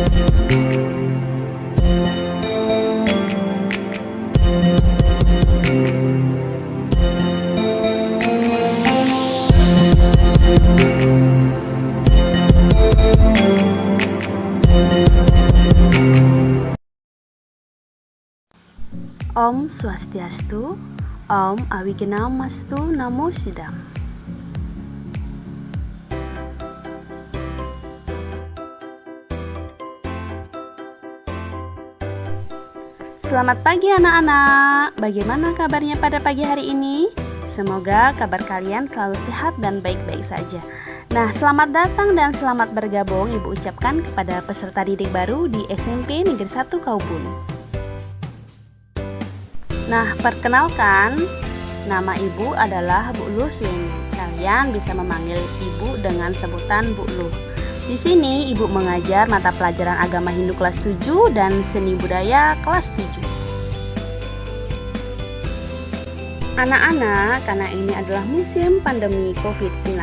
Om Swastiastu, Om Awignamastu Namo Sidam. Selamat pagi anak-anak, bagaimana kabarnya pada pagi hari ini? Semoga kabar kalian selalu sehat dan baik-baik saja. Nah, selamat datang dan selamat bergabung Ibu ucapkan kepada peserta didik baru di SMP Negeri 1 Kaubun. Nah, perkenalkan, nama Ibu adalah Bu Luh Sweni. Kalian bisa memanggil Ibu dengan sebutan Bu Luh. Di sini Ibu mengajar mata pelajaran agama Hindu kelas 7 dan seni budaya kelas 7. Anak-anak, karena ini adalah musim pandemi COVID-19,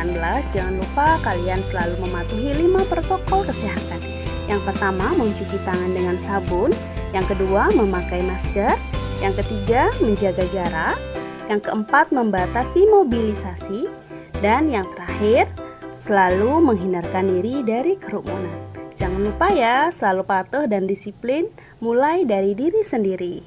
jangan lupa kalian selalu mematuhi 5 protokol kesehatan. Yang pertama, mencuci tangan dengan sabun. Yang kedua, memakai masker. Yang ketiga, menjaga jarak. Yang keempat, membatasi mobilisasi. Dan yang terakhir, selalu menghindarkan diri dari kerumunan. Jangan lupa ya, selalu patuh dan disiplin, mulai dari diri sendiri.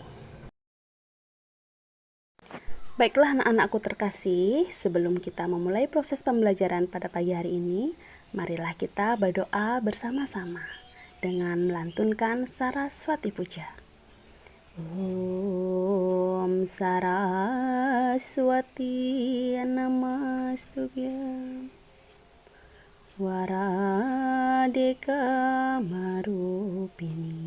Baiklah anak-anakku terkasih, sebelum kita memulai proses pembelajaran pada pagi hari ini, marilah kita berdoa bersama-sama dengan melantunkan Saraswati Puja. Om Saraswati Namastubhyam Waradeka Marupini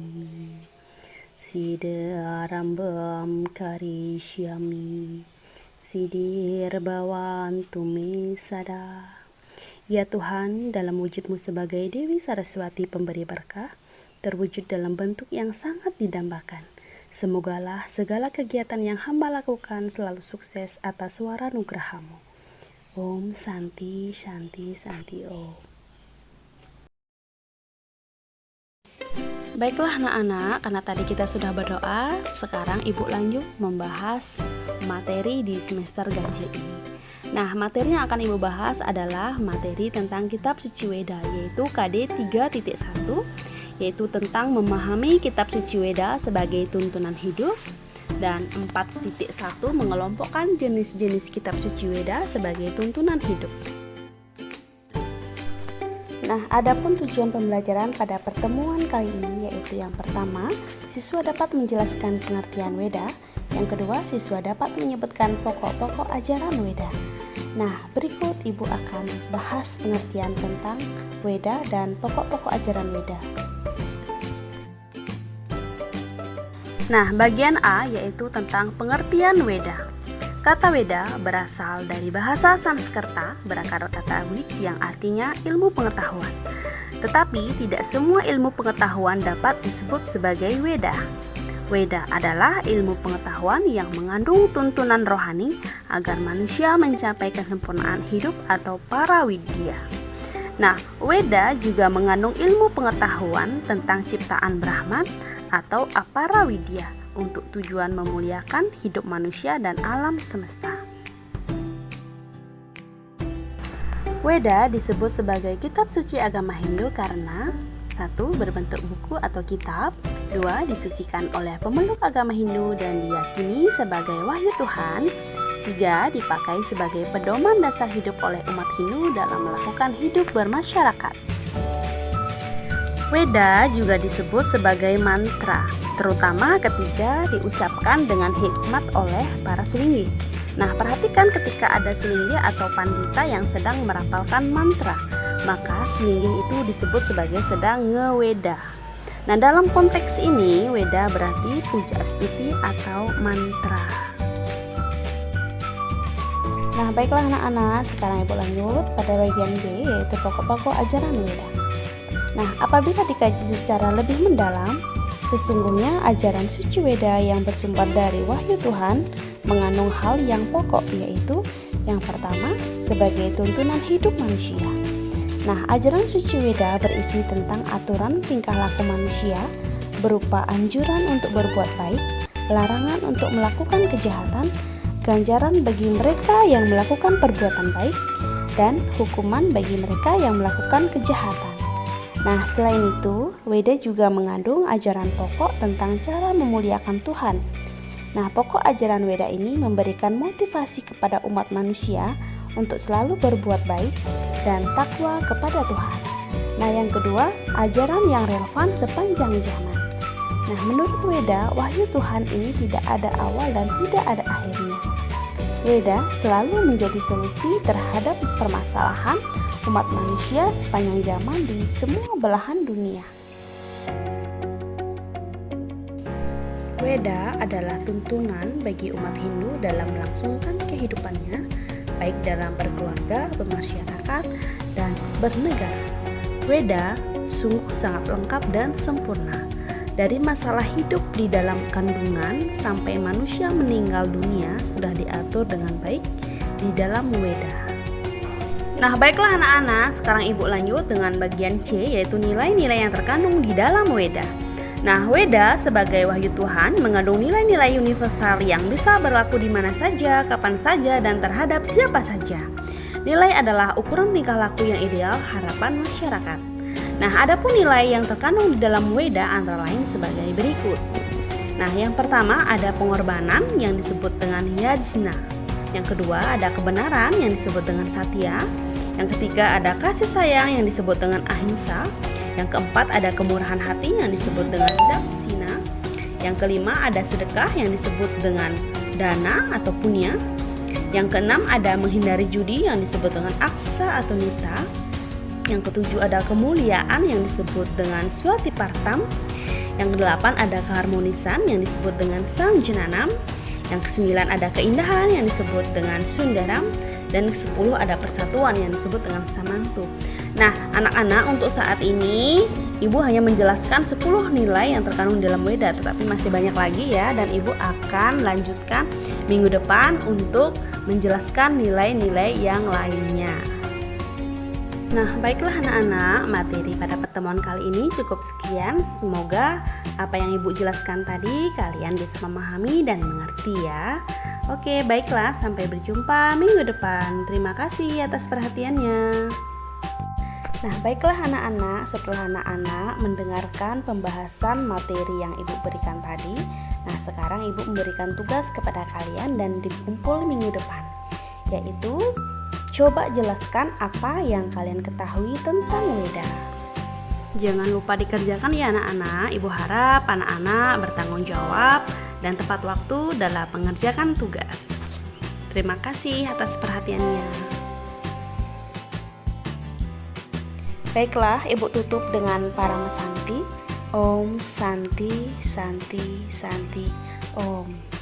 Siddharambam Karishyami Siddhir Bhavantu Me Sada. Ya Tuhan, dalam wujudmu sebagai Dewi Saraswati pemberi berkah, terwujud dalam bentuk yang sangat didambakan. Semogalah segala kegiatan yang hamba lakukan selalu sukses atas suara nugrahamu. Om Santi Santi Santi Om. Baiklah anak-anak, karena tadi kita sudah berdoa, sekarang Ibu lanjut membahas materi di semester ganjil ini. Nah, materi yang akan Ibu bahas adalah materi tentang Kitab Suci Weda, yaitu KD 3.1, yaitu tentang memahami Kitab Suci Weda sebagai tuntunan hidup, dan 4.1 mengelompokkan jenis-jenis Kitab Suci Weda sebagai tuntunan hidup. Nah, adapun tujuan pembelajaran pada pertemuan kali ini yaitu yang pertama, siswa dapat menjelaskan pengertian Weda. Yang kedua, siswa dapat menyebutkan pokok-pokok ajaran Weda. Nah, berikut Ibu akan bahas pengertian tentang Weda dan pokok-pokok ajaran Weda. Nah, bagian A yaitu tentang pengertian Weda. Kata Weda berasal dari bahasa Sanskerta berakar kata wid yang artinya ilmu pengetahuan. Tetapi tidak semua ilmu pengetahuan dapat disebut sebagai Weda. Weda adalah ilmu pengetahuan yang mengandung tuntunan rohani agar manusia mencapai kesempurnaan hidup atau parawidya. Nah, Weda juga mengandung ilmu pengetahuan tentang ciptaan Brahman atau aparawidya untuk tujuan memuliakan hidup manusia dan alam semesta. Weda disebut sebagai kitab suci agama Hindu karena 1. Berbentuk buku atau kitab. 2. Disucikan oleh pemeluk agama Hindu dan diyakini sebagai wahyu Tuhan. 3. Dipakai sebagai pedoman dasar hidup oleh umat Hindu dalam melakukan hidup bermasyarakat. Weda juga disebut sebagai mantra, terutama ketika diucapkan dengan hikmat oleh para sulinggi. Nah, perhatikan ketika ada sulinggi atau pandita yang sedang merapalkan mantra, maka sulinggi itu disebut sebagai sedang ngeweda. Nah, dalam konteks ini, Weda berarti puja astuti atau mantra. Nah, baiklah anak-anak, sekarang Ibu lanjut pada bagian B, yaitu pokok-pokok ajaran Weda. Nah, apabila dikaji secara lebih mendalam, sesungguhnya ajaran suci Weda yang bersumber dari wahyu Tuhan mengandung hal yang pokok, yaitu yang pertama, sebagai tuntunan hidup manusia. Nah, ajaran suci Weda berisi tentang aturan tingkah laku manusia berupa anjuran untuk berbuat baik, larangan untuk melakukan kejahatan, ganjaran bagi mereka yang melakukan perbuatan baik, dan hukuman bagi mereka yang melakukan kejahatan. Nah, selain itu, Weda juga mengandung ajaran pokok tentang cara memuliakan Tuhan. Nah, pokok ajaran Weda ini memberikan motivasi kepada umat manusia untuk selalu berbuat baik dan takwa kepada Tuhan. Nah, yang kedua, ajaran yang relevan sepanjang zaman. Nah, menurut Weda, wahyu Tuhan ini tidak ada awal dan tidak ada akhirnya. Weda selalu menjadi solusi terhadap permasalahan umat manusia sepanjang zaman di semua belahan dunia. Weda adalah tuntunan bagi umat Hindu dalam melangsungkan kehidupannya, baik dalam berkeluarga, bermasyarakat, dan bernegara. Weda sungguh sangat lengkap dan sempurna. Dari masalah hidup di dalam kandungan sampai manusia meninggal dunia sudah diatur dengan baik di dalam Weda. Nah, baiklah anak-anak, sekarang Ibu lanjut dengan bagian C, yaitu nilai-nilai yang terkandung di dalam Weda. Nah, Weda sebagai wahyu Tuhan mengandung nilai-nilai universal yang bisa berlaku di mana saja, kapan saja, dan terhadap siapa saja. Nilai adalah ukuran tingkah laku yang ideal harapan masyarakat. Nah, adapun nilai yang terkandung di dalam Weda antara lain sebagai berikut. Nah, yang pertama ada pengorbanan yang disebut dengan yajna. Yang kedua ada kebenaran yang disebut dengan satya. Yang ketiga ada kasih sayang yang disebut dengan ahimsa. Yang keempat ada kemurahan hati yang disebut dengan daksina. Yang kelima ada sedekah yang disebut dengan dana atau punya. Yang keenam ada menghindari judi yang disebut dengan aksa atau nita. Yang ketujuh ada kemuliaan yang disebut dengan swatipartam. Yang kedelapan ada keharmonisan yang disebut dengan samjenanam. Yang kesembilan ada keindahan yang disebut dengan sundaram. Dan ke-10 ada persatuan yang disebut dengan samantu. Nah, anak-anak, untuk saat ini Ibu hanya menjelaskan 10 nilai yang terkandung dalam Weda, tetapi masih banyak lagi ya, dan Ibu akan lanjutkan minggu depan untuk menjelaskan nilai-nilai yang lainnya. Nah, baiklah anak-anak, materi pada pertemuan kali ini cukup sekian. Semoga apa yang Ibu jelaskan tadi kalian bisa memahami dan mengerti ya. Oke, baiklah, sampai berjumpa minggu depan. Terima kasih atas perhatiannya. Nah, baiklah anak-anak, setelah anak-anak mendengarkan pembahasan materi yang Ibu berikan tadi, nah sekarang Ibu memberikan tugas kepada kalian dan dikumpul minggu depan, yaitu coba jelaskan apa yang kalian ketahui tentang Weda. Jangan lupa dikerjakan ya anak-anak. Ibu harap anak-anak bertanggung jawab dan tepat waktu dalam mengerjakan tugas. Terima kasih atas perhatiannya. Baiklah, Ibu tutup dengan Parama Santi. Om Santi Santi Santi Om.